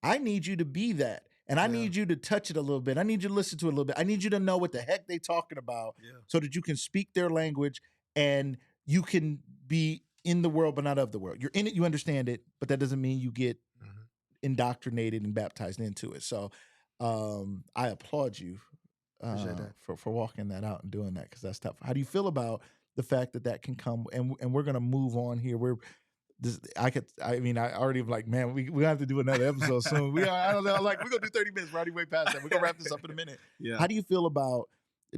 I need you to be that. And I need you to touch it a little bit. I need you to listen to it a little bit. I need you to know what the heck they talking about so that you can speak their language and you can be in the world but not of the world. You're in it, you understand it, but that doesn't mean you get indoctrinated and baptized into it. So I applaud you for walking that out and doing that, because that's tough. How do you feel about the fact that can come? And we're gonna move on here. I already like, man, we have to do another episode soon. I don't know, like we're gonna do 30 minutes. We're already way past that. We're gonna wrap this up in a minute. How do you feel about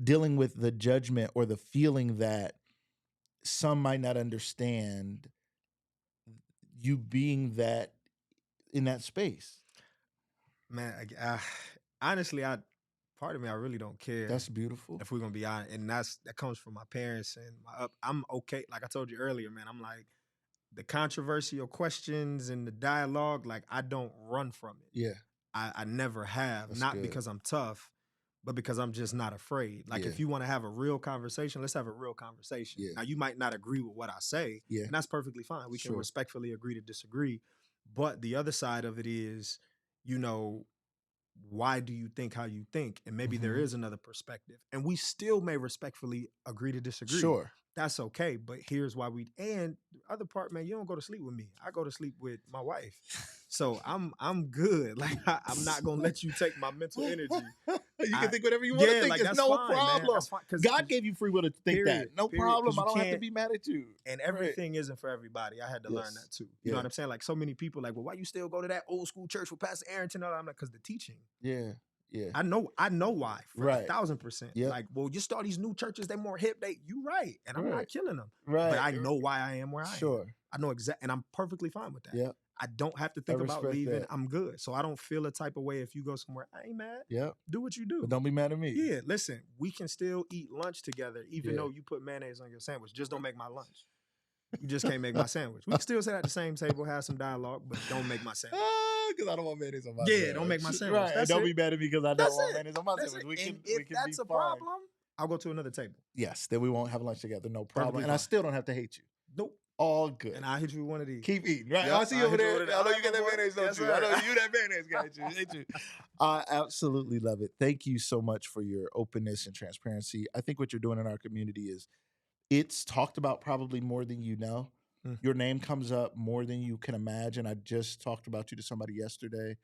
dealing with the judgment or the feeling that some might not understand you being that in that space? Man, honestly, part of me, I really don't care. That's beautiful. If we're gonna be honest, and that comes from my parents and I'm okay. Like I told you earlier, man, I'm like the controversial questions and the dialogue. Like I don't run from it. Yeah, I never have. That's not good. Because I'm tough, but because I'm just not afraid. Like if you want to have a real conversation, let's have a real conversation. Now you might not agree with what I say, and that's perfectly fine. We can respectfully agree to disagree. But the other side of it is, why do you think how you think? And maybe there is another perspective. And we still may respectfully agree to disagree. Sure. That's okay. But here's why and the other part, man, you don't go to sleep with me. I go to sleep with my wife. So I'm good. Like I'm not gonna let you take my mental energy. You can think whatever you want to think. Like, it's no fine, problem. That's fine, God gave you free will to think that. No problem. I don't have to be mad at you. And everything isn't for everybody. I had to learn that too. You know what I'm saying? Like so many people like, well, why you still go to that old school church with Pastor Arrington? I'm like, because the teaching. Yeah. I know why. For 1,000%. Like, well, you start these new churches, they're more hip. You right. And I'm not killing them. Right. But I know why I am where I am. Sure. I know and I'm perfectly fine with that. Yeah. I don't have to think about leaving. That. I'm good. So I don't feel a type of way if you go somewhere. I ain't mad. Yeah. Do what you do. But don't be mad at me. Yeah. Listen, we can still eat lunch together, even though you put mayonnaise on your sandwich. Just don't make my lunch. You just can't make my sandwich. We can still sit at the same table, have some dialogue, but don't make my sandwich. Because I don't want mayonnaise on my sandwich. Yeah, don't make my sandwich. Right. And don't be mad at me because I don't want mayonnaise on my sandwich. If that's a problem, I'll go to another table. Yes, then we won't have lunch together. No problem. And I still don't have to hate you. Nope. All good. And I'll hit you with one of these. Keep eating, right? Yep, I see you over there. I know you got that mayonnaise, don't you? I know you that mayonnaise guy, ain't you? I absolutely love it. Thank you so much for your openness and transparency. I think what you're doing in our community is it's talked about probably more than you know. Your name comes up more than you can imagine. I just talked about you to somebody yesterday.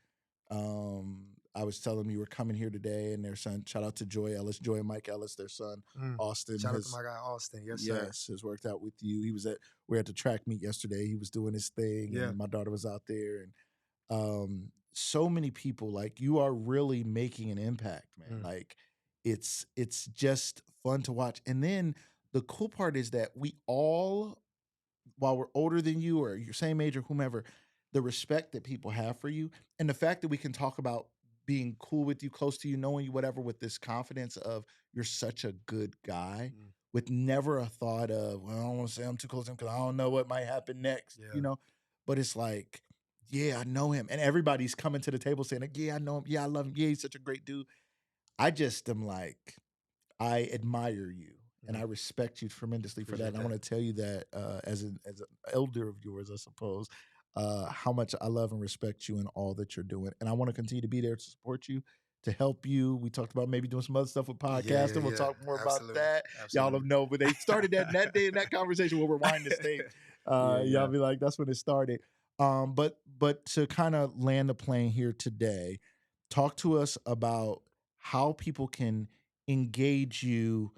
I was telling them you were coming here today, and their son, shout out to Joy and Mike Ellis, their son, Austin. Shout out to my guy, Austin. Yes, sir. Yes, has worked out with you. We were at the track meet yesterday. He was doing his thing, and my daughter was out there. And so many people, like, you are really making an impact, man. Like, it's just fun to watch. And then the cool part is that we all, while we're older than you or your same age or whomever, the respect that people have for you and the fact that we can talk about being cool with you, close to you, knowing you, whatever, with this confidence of you're such a good guy with never a thought of, well, I don't want to say I'm too close to him because I don't know what might happen next, you know? But it's like, yeah, I know him. And everybody's coming to the table saying, like, yeah, I know him. Yeah, I love him. Yeah, he's such a great dude. I just am like, I admire you. And I respect you tremendously for that. And I want to tell you that as an elder of yours, I suppose, how much I love and respect you and all that you're doing. And I want to continue to be there to support you, to help you. We talked about maybe doing some other stuff with podcasting. We'll talk more about that. Y'all don't know, but they started that day in that conversation. We'll rewind this tape. Y'all be like, that's when it started. But to kind of land the plane here today, talk to us about how people can engage you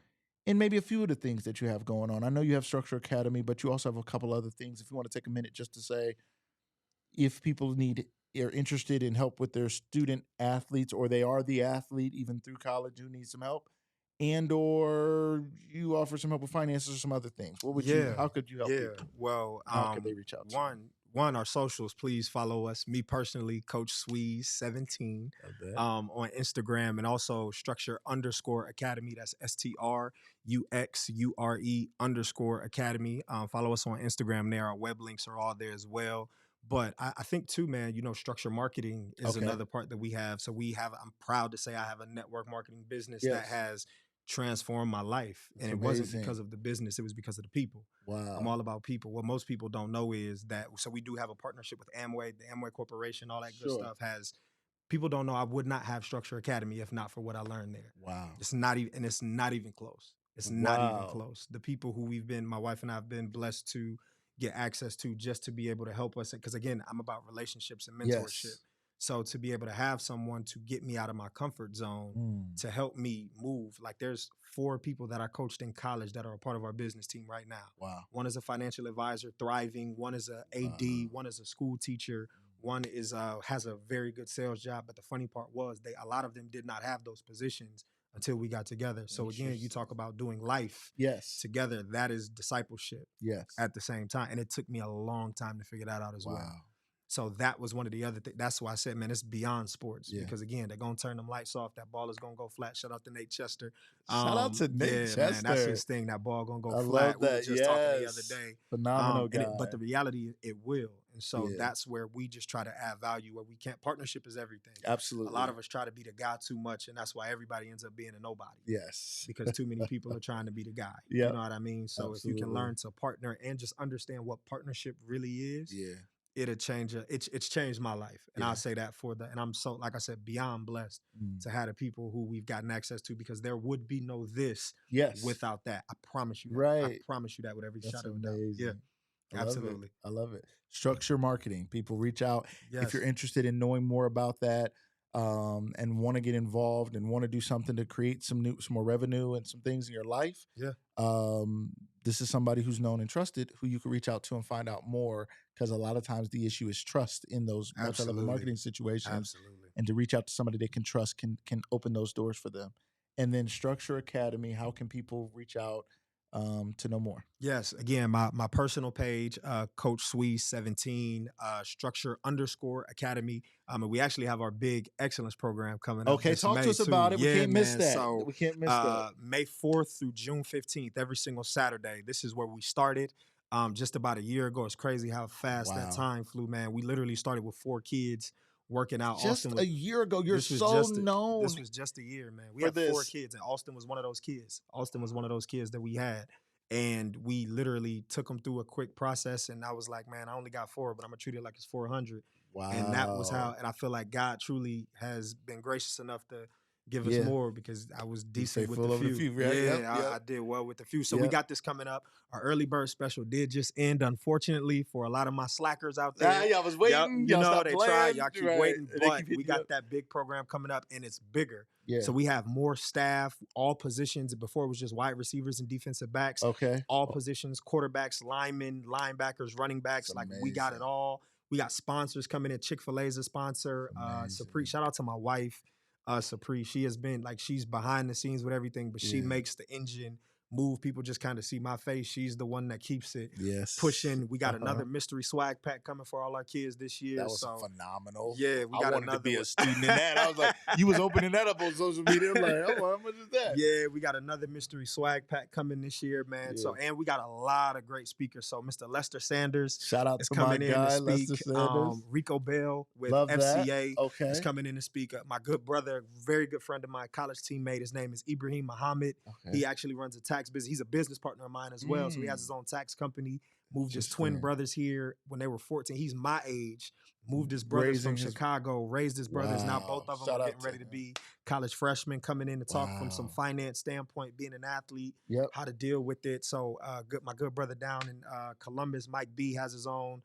in maybe a few of the things that you have going on. I know you have Structure Academy, but you also have a couple other things. If you want to take a minute just to say, if people are interested in help with their student athletes, or they are the athlete even through college who needs some help, and or you offer some help with finances or some other things, what would you? How could you help people? Well, how could they reach out to you? One, our socials, please follow us. Me personally, Coach Sweeze 17 on Instagram, and also Structure_Academy. That's STRUXURE_Academy. Follow us on Instagram there. Our web links are all there as well. But I think too, man, structure marketing is another part that we have. So I'm proud to say I have a network marketing business that has transformed my life. And it wasn't because of the business, it was because of the people. Wow. I'm all about people. What most people don't know is that, so we do have a partnership with Amway, the Amway Corporation, all that good stuff people don't know I would not have Structure Academy if not for what I learned there. Wow. It's not even close. It's not even close. The people who my wife and I have been blessed to get access to, just to be able to help us. Because again, I'm about relationships and mentorship. Yes. So to be able to have someone to get me out of my comfort zone, to help me move. Like, there's 4 people that I coached in college that are a part of our business team right now. Wow. One is a financial advisor, thriving. One is a AD. One is a school teacher. One is has a very good sales job. But the funny part was a lot of them did not have those positions until we got together. So again, you talk about doing life together. That is discipleship at the same time. And it took me a long time to figure that out as well. So that was one of the other things. That's why I said, man, it's beyond sports. Because again, they're going to turn them lights off. That ball is going to go flat. Shout out to Nate Chester. Shout out to Nate Chester. Man, that's his thing. That ball going to go I flat. Love that. We were just talking the other day. Phenomenal guy. But the reality, it will. And so that's where we just try to add value, where we can't. Partnership is everything. Absolutely. A lot of us try to be the guy too much, and that's why everybody ends up being a nobody. Yes. Because too many people are trying to be the guy. You know what I mean? So if you can learn to partner and just understand what partnership really is, it'll change. It's changed my life. And I'll say that and I'm so, like I said, beyond blessed to have the people who we've gotten access to, because there would be no this without that. I promise you that. Right. I promise you that with every shot of a doubt. Yeah. Absolutely. I love it. Structure marketing. People reach out if you're interested in knowing more about that, and want to get involved and want to do something to create some more revenue and some things in your life. This is somebody who's known and trusted, who you can reach out to and find out more, because a lot of times the issue is trust in those multi-level marketing situations. And to reach out to somebody they can trust can open those doors for them. And then Structure Academy, how can people reach out to know more? Yes. Again, my personal page, Coach Sweeze 17, Structure_Academy. And we actually have our big excellence program coming up. Okay, talk to us about it. We can't miss that. So, we can't miss that. May 4th through June 15th, every single Saturday. This is where we started. Just about a year ago. It's crazy how fast that time flew, man. We literally started with 4 kids working out. Just a year ago. You're so known. This was just a year, man. We had 4 kids, and Austin was one of those kids. Austin was one of those kids that we had. And we literally took them through a quick process. And I was like, man, I only got 4, but I'm gonna treat it like it's 400. Wow. And that was how, and I feel like God truly has been gracious enough to give us more, because I was decent with the few. Right? Yeah, I did well with the few. So we got this coming up. Our early bird special did just end, unfortunately, for a lot of my slackers out there. Y'all was waiting. You know, they tried. Y'all keep waiting, but we got that big program coming up, and it's bigger. So we have more staff, all positions. Before it was just wide receivers and defensive backs. Okay. All positions, quarterbacks, linemen, linebackers, running backs. Like we got it all. We got sponsors coming in. Chick-fil-A is a sponsor. Sapri, shout out to my wife, Sapri. She has been like, she's behind the scenes with everything, but she makes the engine move. People just kind of see my face. She's the one that keeps it pushing. We got another mystery swag pack coming for all our kids this year. That was phenomenal. Yeah, we got wanted to be a student in that. I was like, you was opening that up on social media. I'm like, oh, how much is that? Yeah, we got another mystery swag pack coming this year, man. So, and we got a lot of great speakers. So Mr. Lester Sanders, shout out to my guy, Lester Sanders. Rico Bell with FCA is coming in to speak. My good brother, very good friend of mine, college teammate. His name is Ibrahim Muhammad. He actually runs a tax business. He's a business partner of mine as well. So he has his own tax company. Moved his twin brothers here when they were 14. He's my age. Moved his brothers from Chicago, raised his brothers. Now both of them are getting ready to be college freshmen, coming in to talk from some finance standpoint, being an athlete, how to deal with it. So my good brother down in Columbus, Mike B, has his own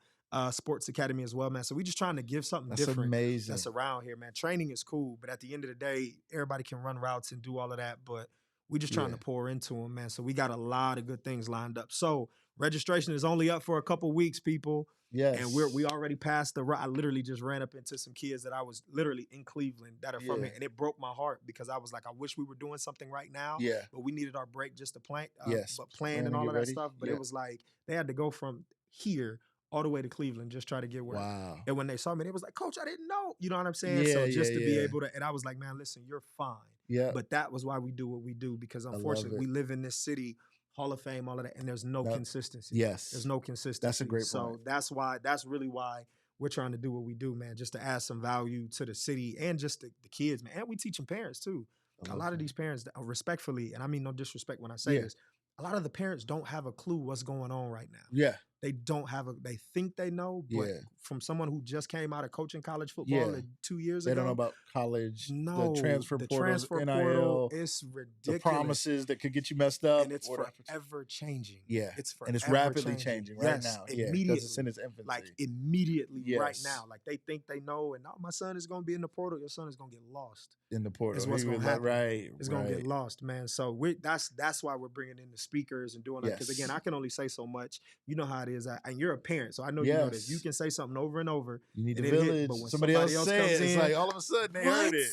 sports academy as well, man. So we just trying to give something different that's around here, man. Training is cool, but at the end of the day, everybody can run routes and do all of that, but we just trying to pour into them, man. So we got a lot of good things lined up. So registration is only up for a couple weeks, people. Yes. And we already passed I literally just ran up into some kids that I was literally in Cleveland that are from here. And it broke my heart, because I was like, I wish we were doing something right now. Yeah. But we needed our break just to plan, and all of that stuff. But it was like, they had to go from here all the way to Cleveland, just try to get work. Wow. And when they saw me, they was like, Coach, I didn't know. You know what I'm saying? So just to be able to, and I was like, man, listen, you're fine. Yeah. But that was why we do what we do, because unfortunately we live in this city, Hall of Fame, all of that, and there's no consistency. Yes. There's no consistency. That's a great point. So that's really why we're trying to do what we do, man, just to add some value to the city and just the kids, man. And we teaching parents too. A lot of these parents, respectfully, and I mean no disrespect when I say this, a lot of the parents don't have a clue what's going on right now. Yeah. They don't have they think they know, but from someone who just came out of coaching college football 2 years ago. They don't know about college, no, the transfer portal, NIL, it's ridiculous. The promises that could get you messed up. And it's forever changing. Yeah. It's forever and it's rapidly changing right now. Immediately. It's in its infancy. Like immediately right now. Like they think they know, and my son is going to be in the portal. Your son is going to get lost. In the portal. Is what's going to happen. Right. It's going to get lost, man. So that's why we're bringing in the speakers and doing that. Because again, I can only say so much. You know how it is. And you're a parent, so I know you know this. You can say something over and over. You need the village. But when somebody else comes in, it's like all of a sudden they heard it.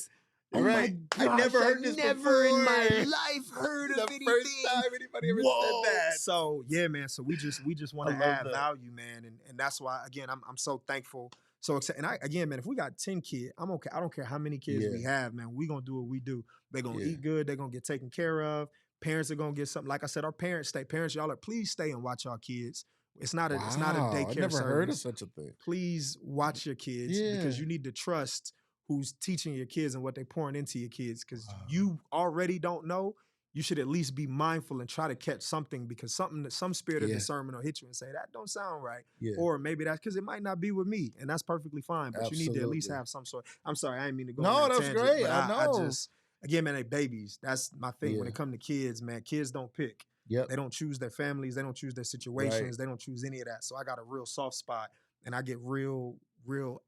Right? I never heard this before. In my life heard of anything. The first time anybody ever said that. So yeah, man. So we just want to add value, man, and that's why again I'm so thankful. So excited. And again, man, if we got 10 kids, I'm okay. I don't care how many kids we have, man. We gonna do what we do. They're gonna eat good. They're gonna get taken care of. Parents are gonna get something. Like I said, our parents, y'all please stay and watch our kids. It's not a daycare service. I never heard of such a thing. Please watch your kids because you need to trust who's teaching your kids and what they're pouring into your kids, because you already don't know. You should at least be mindful and try to catch something, because some spirit of discernment will hit you and say, that don't sound right. Or maybe that's because it might not be with me, and that's perfectly fine. But you need to at least have some sort. I'm sorry, I didn't mean to go on that tangent. Great. But I know. I just, again, man, they babies. That's my thing. When it comes to kids, man, kids don't pick. They don't choose their families. They don't choose their situations. They don't choose any of that. So I got a real soft spot, and I get real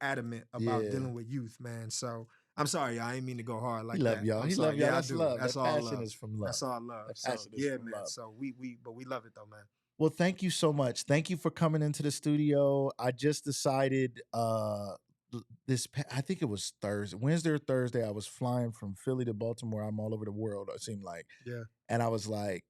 adamant about dealing with youth, man. So I'm sorry, y'all. I didn't mean to go hard like that. He love y'all. That's love. That's that all passion love. is from love. That's all love. So, man. Love. So we love it though, man. Well, thank you so much. Thank you for coming into the studio. I just decided I think it was Wednesday or Thursday. I was flying from Philly to Baltimore. I'm all over the world, it seemed like. Yeah. And I was like,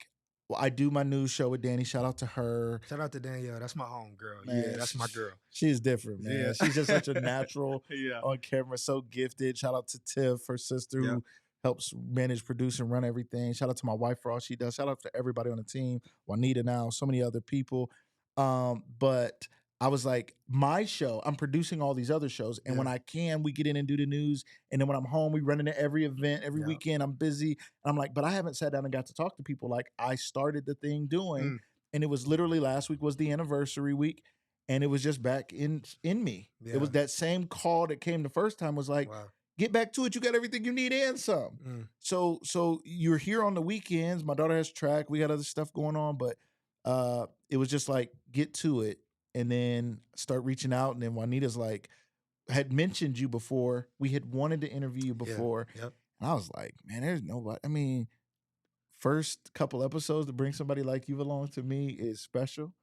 well, I do my news show with Danny. Shout out to her. Shout out to Danielle. That's my home girl. Man, that's my girl. She's different, man. Yeah. She's just such a natural on camera, so gifted. Shout out to Tiff, her sister, who helps manage, produce, and run everything. Shout out to my wife for all she does. Shout out to everybody on the team. Juanita now, so many other people. But I was like, my show, I'm producing all these other shows. And when I can, we get in and do the news. And then when I'm home, we run into every event, every weekend. I'm busy. And I'm like, but I haven't sat down and got to talk to people like I started the thing doing. And it was literally last week was the anniversary week. And it was just back in me. It was that same call that came the first time was like, get back to it. You got everything you need and some. So you're here on the weekends. My daughter has track. We got other stuff going on. But it was just like, get to it. And then start reaching out. And then Juanita's like, had mentioned you before. We had wanted to interview you before. And I was like, man, there's nobody. I mean, first couple episodes to bring somebody like you along to me is special.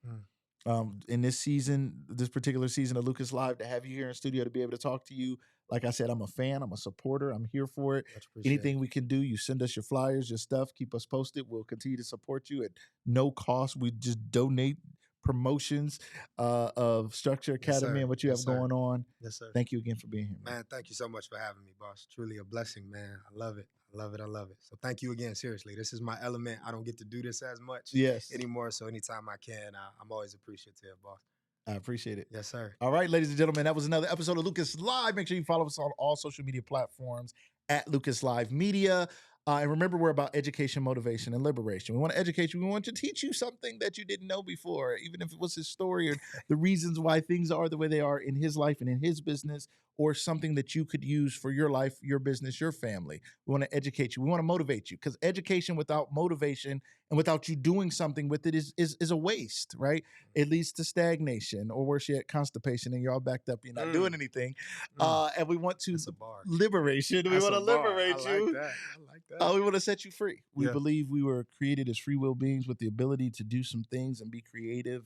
In this season, this particular season of Lucas Live, to have you here in studio to be able to talk to you. Like I said, I'm a fan. I'm a supporter. I'm here for it. Anything we can do, you send us your flyers, your stuff, keep us posted. We'll continue to support you at no cost. We just donate promotions of Structure Academy and what you have going on. Yes, sir. Thank you again for being here, man. Thank you so much for having me, boss. Truly a blessing, man. I love it. I love it. I love it. So thank you again. Seriously, this is my element. I don't get to do this as much anymore. So anytime I can, I'm always appreciative, boss. I appreciate it. Yes, sir. All right, ladies and gentlemen, that was another episode of Lucas Live. Make sure you follow us on all social media platforms at Lucas Live Media. And remember, we're about education, motivation, and liberation. We want to educate you. We want to teach you something that you didn't know before, even if it was his story or the reasons why things are the way they are in his life and in his business, or something that you could use for your life, your business, your family. We want to educate you. We want to motivate you, because education without motivation and without you doing something with it is a waste, right? It leads to stagnation, or worse yet, constipation, and you're all backed up. You're not doing anything. And we want to liberation. We want to liberate you. I like that. We want to set you free. We believe we were created as free will beings with the ability to do some things and be creative,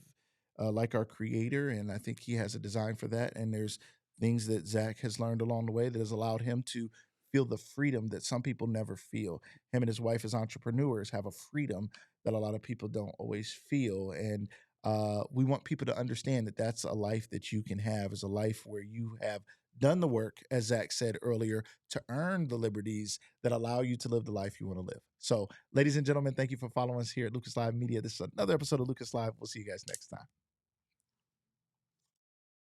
like our Creator. And I think He has a design for that. And there's things that Zach has learned along the way that has allowed him to feel the freedom that some people never feel. Him and his wife as entrepreneurs have a freedom that a lot of people don't always feel. And we want people to understand that that's a life that you can have, is a life where you have done the work, as Zach said earlier, to earn the liberties that allow you to live the life you want to live. So, ladies and gentlemen, thank you for following us here at Lucas Live Media. This is another episode of Lucas Live. We'll see you guys next time.